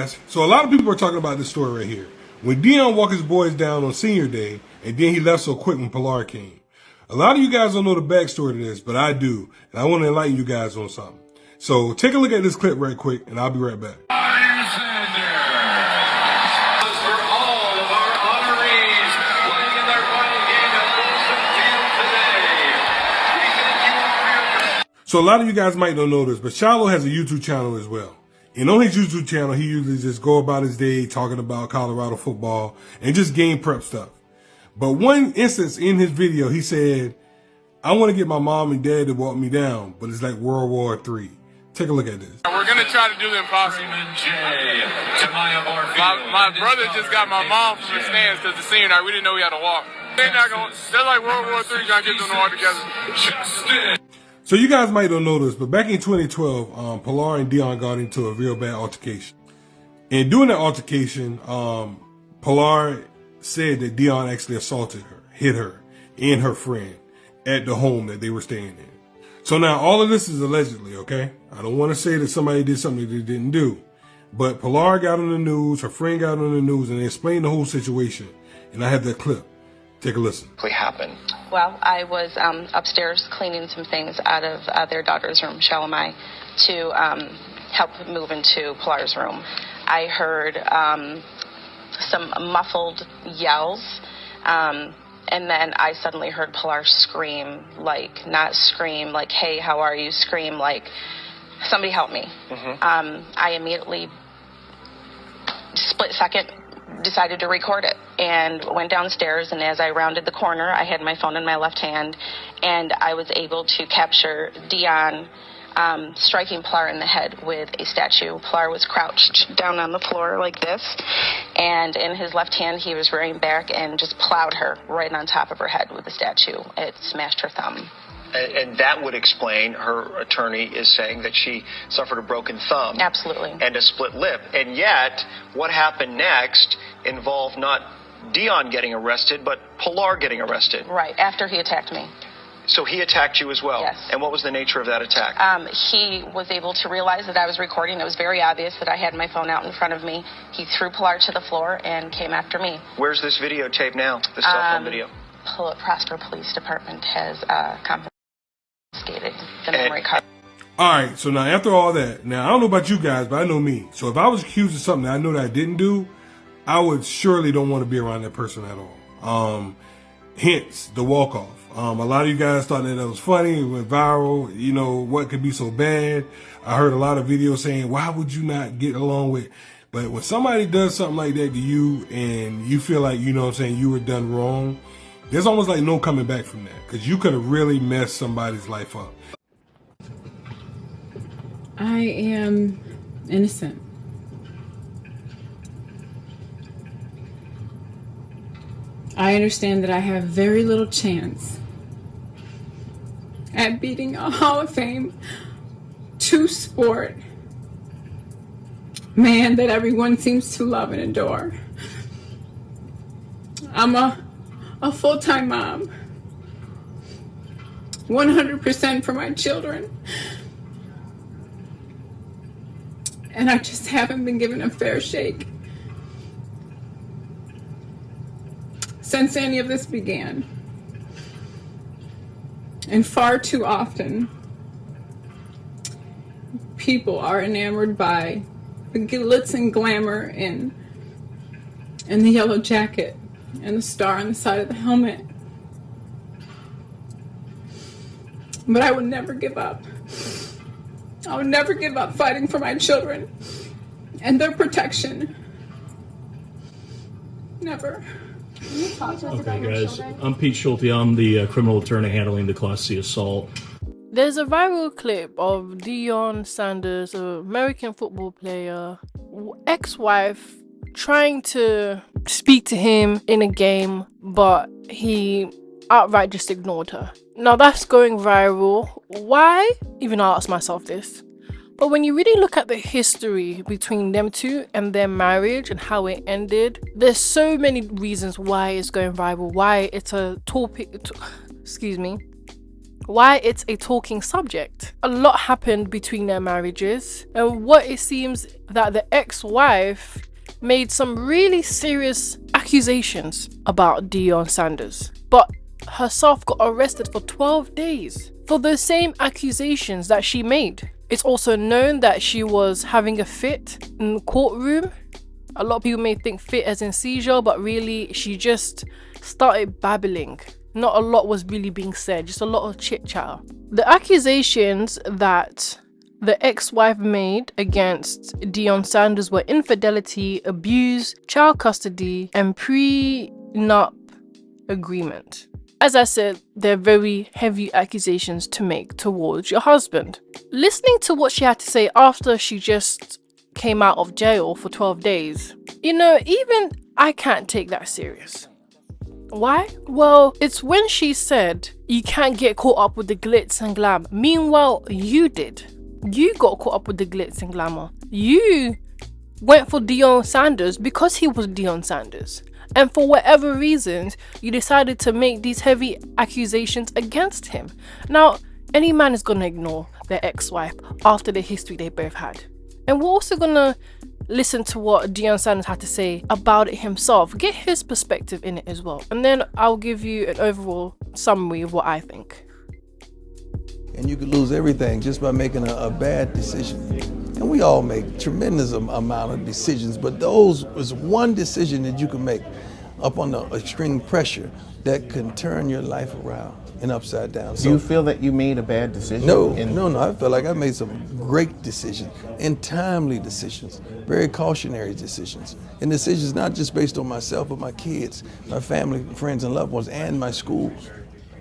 guys, so a lot of people are talking about this story right here. When Deion walked his boys down on senior day, and then he left so quick when Pilar came. A lot of you guys don't know the backstory to this, but I do. And I want to enlighten you guys on something. So take a look at this clip right quick, and I'll be right back. Deion Sanders. For all of our honorees playing in their final game at Wilson Field today. So a lot of you guys might not know this, but Shiloh has a YouTube channel as well. And on his YouTube channel, he usually just go about his day talking about Colorado football and just game prep stuff. But one instance in his video, he said, I want to get my mom and dad to walk me down, but it's like World War III. Take a look at this. We're going to try to do the impossible. My brother just got my mom from the stands because the senior night, we didn't know we had to walk. They're like World War III trying to get them to walk together. So you guys might not know this, but back in 2012, Pilar and Deion got into a real bad altercation. And during that altercation, Pilar said that Deion actually assaulted her, hit her, and her friend at the home that they were staying in. So now all of this is allegedly, okay? I don't want to say that somebody did something they didn't do. But Pilar got on the news, her friend got on the news, and they explained the whole situation. And I have that clip. Take a listen. What happened? Well, I was upstairs cleaning some things out of their daughter's room, Shalimai, to help move into Pilar's room. I heard some muffled yells, and then I suddenly heard Pilar scream, like, not scream like, hey, how are you? Scream like, somebody help me. I immediately, split second, decided to record it and went downstairs, and as I rounded the corner, I had my phone in my left hand, and I was able to capture Deion striking Pilar in the head with a statue. Pilar was crouched down on the floor like this, and in his left hand he was rearing back and just plowed her right on top of her head with the statue. It smashed her thumb. And that would explain, her attorney is saying, that she suffered a broken thumb. Absolutely. And a split lip. And yet, what happened next involved not Deion getting arrested, but Pilar getting arrested. Right, after he attacked me. So he attacked you as well? Yes. And what was the nature of that attack? He was able to realize that I was recording. It was very obvious that I had my phone out in front of me. He threw Pilar to the floor and came after me. Where's this videotape now, the cell phone video? Prosper Police Department has confiscated the memory card. All right, so now after all that, now I don't know about you guys, but I know me. So if I was accused of something that I know that I didn't do, I would surely don't want to be around that person at all. Hence the walk-off. A lot of you guys thought that was funny. It went viral. You know, what could be so bad? I heard a lot of videos saying, why would you not get along with? But when somebody does something like that to you and you feel like, you know what I'm saying, you were done wrong, there's almost like no coming back from that, because you could have really messed somebody's life up. I am innocent. I understand that I have very little chance at beating a Hall of Fame two-sport man that everyone seems to love and adore. I'm a full-time mom, 100% for my children, and I just haven't been given a fair shake since any of this began. And far too often, people are enamored by the glitz and glamour and the yellow jacket and the star on the side of the helmet. But I would never give up. I would never give up fighting for my children and their protection. Never. Okay, guys, I'm Pete Schulte. I'm the criminal attorney handling the Class C assault. There's a viral clip of Deion Sanders, an American football player, ex-wife, trying to speak to him in a game, but he outright just ignored her. Now that's going viral. Why? Even I asked myself this. But when you really look at the history between them two and their marriage and how it ended, there's so many reasons why it's going viral, why it's a topic, why it's a talking subject. A lot happened between their marriages, and what it seems that the ex-wife made some really serious accusations about Deion Sanders, but herself got arrested for 12 days for the same accusations that she made. It's also known that she was having a fit in the courtroom. A lot of people may think fit as in seizure, but really she just started babbling. Not a lot was really being said, just a lot of chit chat. The accusations that the ex-wife made against Deion Sanders were infidelity, abuse, child custody, and prenup agreement. As I said, they're very heavy accusations to make towards your husband. Listening to what she had to say after she just came out of jail for 12 days, you know, even I can't take that serious. Why? Well, it's when she said you can't get caught up with the glitz and glam. Meanwhile, you did. You got caught up with the glitz and glamour. You went for Deion Sanders because he was Deion Sanders. And for whatever reasons, you decided to make these heavy accusations against him. Now, any man is going to ignore their ex-wife after the history they both had. And we're also going to listen to what Deion Sanders had to say about it himself. Get his perspective in it as well. And then I'll give you an overall summary of what I think. And you could lose everything just by making a bad decision. And we all make tremendous amount of decisions, but those was one decision that you can make up under extreme pressure that can turn your life around and upside down. Do you feel that you made a bad decision? No. I feel like I made some great decisions and timely decisions, very cautionary decisions. And decisions not just based on myself, but my kids, my family, friends, and loved ones, and my schools.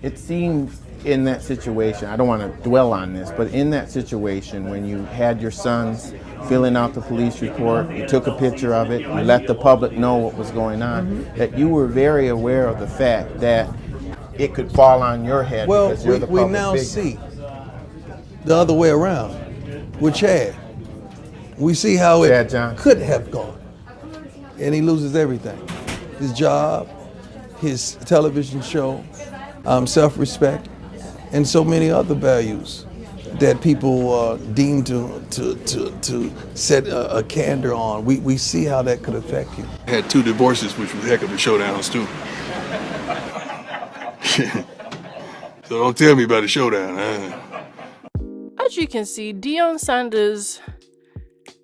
It seems in that situation, I don't want to dwell on this, but in that situation when you had your sons filling out the police report, you took a picture of it, you let the public know what was going on, that you were very aware of the fact that it could fall on your head because you're the public we now figure. see the other way around with Chad. We see how it could have gone. And he loses everything. His job, his television show, self-respect, and so many other values that people deem to set a candor on. We see how that could affect you. I had 2 divorces, which was heck of a showdowns too. So don't tell me about a showdown. As you can see, Deion Sanders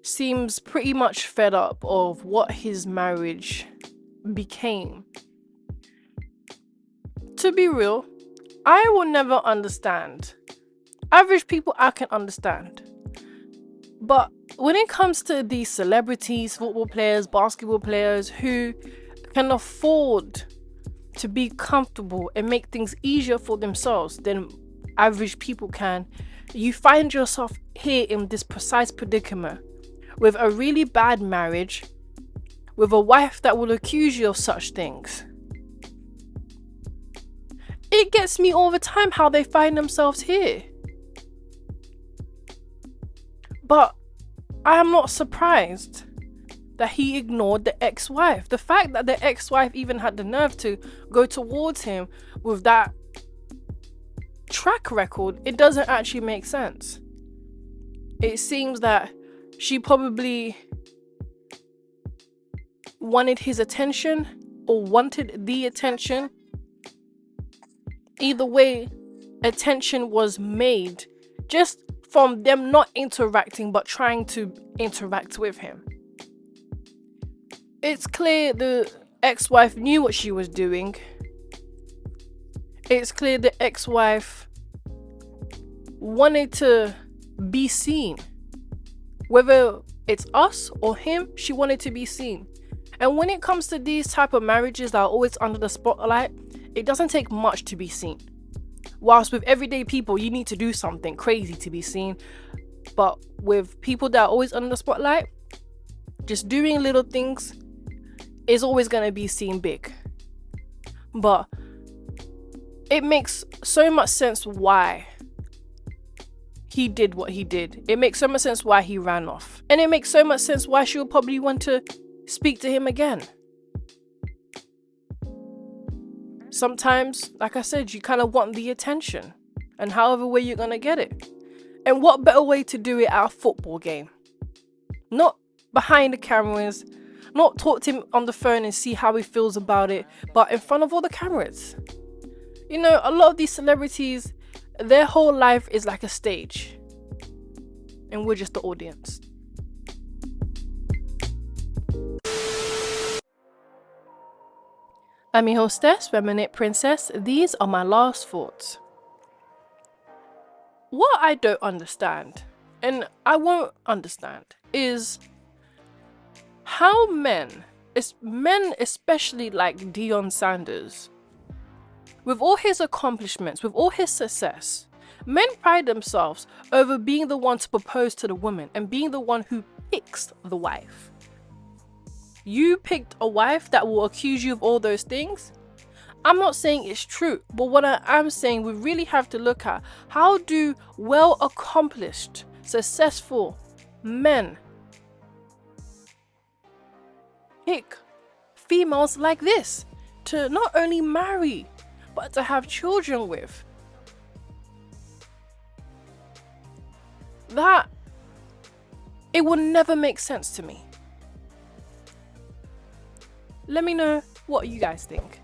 seems pretty much fed up of what his marriage became. To be real, I will never understand. Average people I can understand. But when it comes to these celebrities, football players, basketball players who can afford to be comfortable and make things easier for themselves than average people can, you find yourself here in this precise predicament with a really bad marriage, with a wife that will accuse you of such things. It gets me all the time how they find themselves here. But I am not surprised that he ignored the ex-wife. The fact that the ex-wife even had the nerve to go towards him with that track record, it doesn't actually make sense. It seems that she probably wanted his attention or wanted the attention. Either way, attention was made just from them not interacting but trying to interact with him. It's clear the ex-wife knew what she was doing. It's clear the ex-wife wanted to be seen. Whether it's us or him, she wanted to be seen. And when it comes to these type of marriages that are always under the spotlight, it doesn't take much to be seen. Whilst with everyday people, you need to do something crazy to be seen. But with people that are always under the spotlight, just doing little things is always going to be seen big. But it makes so much sense why he did what he did. It makes so much sense why he ran off. And it makes so much sense why she'll probably want to speak to him again. Sometimes, like I said, you kind of want the attention. and however way you're gonna get it. And what better way to do it at a football game? Not behind the cameras, not talk to him on the phone and see how he feels about it, but in front of all the cameras. You know, a lot of these celebrities, their whole life is like a stage, and we're just the audience. I'm your hostess, Reminate Princess. These are my last thoughts. What I don't understand, and I won't understand, is how men especially like Deion Sanders, with all his accomplishments, with all his success, men pride themselves over being the one to propose to the woman and being the one who picks the wife. You picked a wife that will accuse you of all those things? I'm not saying it's true, but what I am saying, we really have to look at how do well-accomplished, successful men pick females like this to not only marry, but to have children with. That, it will never make sense to me. Let me know what you guys think.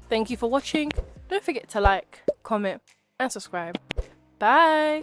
Thank you for watching. Don't forget to like, comment, and subscribe. Bye!